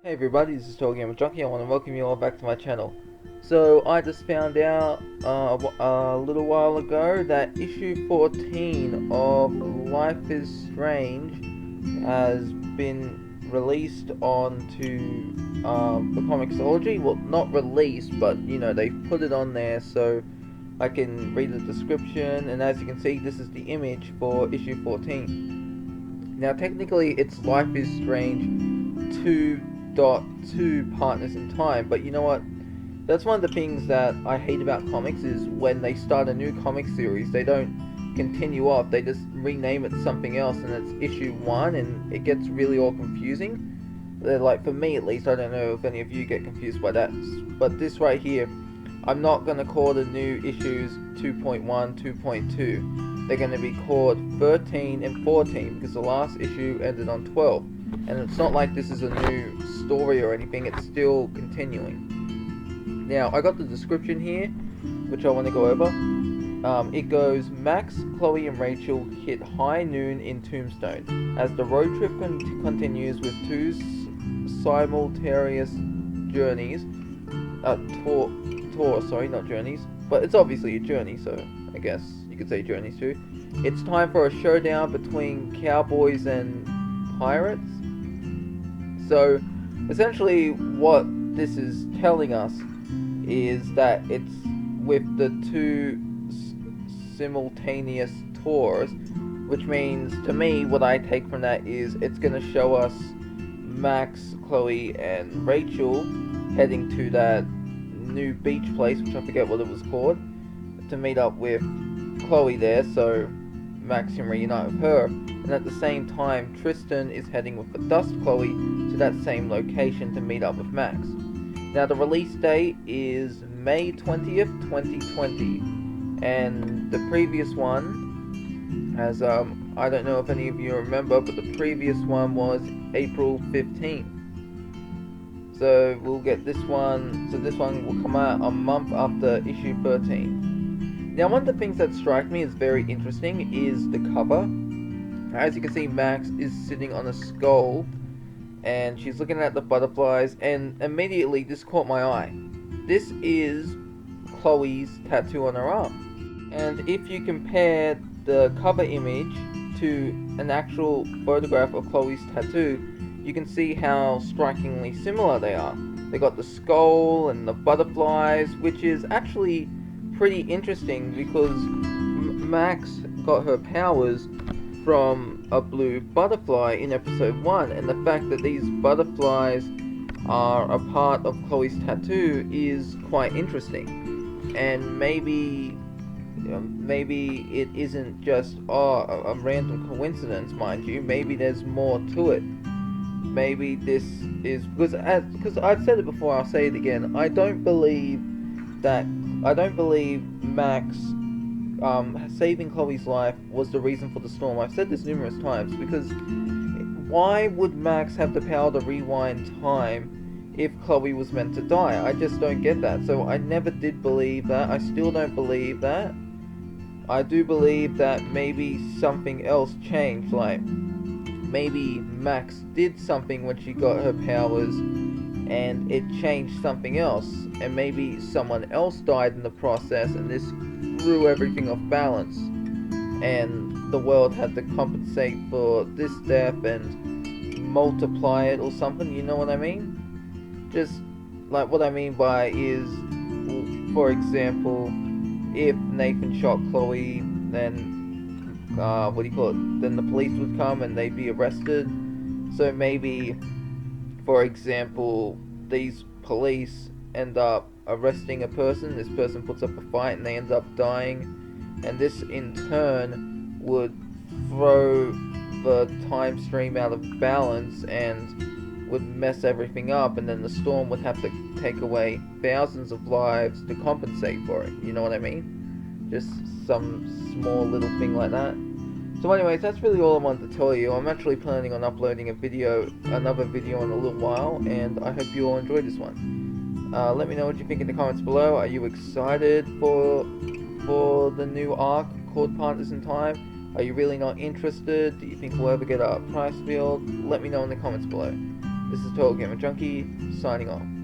Hey everybody, this is TotalGamerJunkie. I want to welcome you all back to my channel. So, I just found out a little while ago that issue 14 of Life is Strange has been released onto the Comixology. Well, not released, but you know, they put it on there so I can read the description, and as you can see, this is the image for issue 14. Now, technically, it's Life is Strange 2.2 Partners in Time, but you know what? That's one of the things that I hate about comics is when they start a new comic series, they don't continue off, they just rename it something else, and it's issue 1, and it gets really all confusing. Like, for me at least, I don't know if any of you get confused by that, but this right here, I'm not going to call the new issues 2.1, 2.2. They're going to be called 13 and 14 because the last issue ended on 12. And it's not like this is a new story or anything, it's still continuing. Now, I got the description here, which I want to go over. It goes, Max, Chloe and Rachel hit high noon in Tombstone as the road trip continues with two simultaneous journeys. Sorry, not journeys, but it's obviously a journey, so I guess you could say journeys too. It's time for a showdown between cowboys and pirates. So, essentially, what this is telling us is that it's with the two simultaneous tours, which means, to me, what I take from that is it's going to show us Max, Chloe, and Rachel heading to that new beach place, which I forget what it was called, to meet up with Chloe there, so Max can reunite with her. And at the same time, Tristan is heading with the Dust Chloe to that same location to meet up with Max. Now, the release date is May 20th, 2020, and the previous one, as I don't know if any of you remember, but the previous one was April 15th. So we'll get this one, so this one will come out a month after issue 13. Now, one of the things that strike me as very interesting is the cover. As you can see, Max is sitting on a skull, and she's looking at the butterflies, and immediately this caught my eye. This is Chloe's tattoo on her arm. And if you compare the cover image to an actual photograph of Chloe's tattoo, you can see how strikingly similar they are. They got the skull and the butterflies, which is actually pretty interesting because Max got her powers from a blue butterfly in episode 1, and the fact that these butterflies are a part of Chloe's tattoo is quite interesting. And maybe it isn't just a random coincidence, mind you. Maybe there's more to it. Maybe this is because I've said it before, I'll say it again. I don't believe Max saving Chloe's life was the reason for the storm. I've said this numerous times, because why would Max have the power to rewind time if Chloe was meant to die? I just don't get that. So I never did believe that. I still don't believe that. I do believe that maybe something else changed, like maybe Max did something when she got her powers and it changed something else, and maybe someone else died in the process and this threw everything off balance, and the world had to compensate for this death and multiply it or something, you know what I mean? Just like, what I mean by is, for example, if Nathan shot Chloe, then then the police would come and they'd be arrested. So maybe, for example, these police end up arresting a person, this person puts up a fight and they end up dying, and this in turn would throw the time stream out of balance and would mess everything up, and then the storm would have to take away thousands of lives to compensate for it, you know what I mean? Just some small little thing like that. So anyways, that's really all I wanted to tell you. I'm actually planning on uploading another video in a little while, and I hope you all enjoyed this one. Let me know what you think in the comments below. Are you excited for the new arc called Partners in Time? Are you really not interested? Do you think we'll ever get a prize field? Let me know in the comments below. This is TotalGamerJunkie signing off.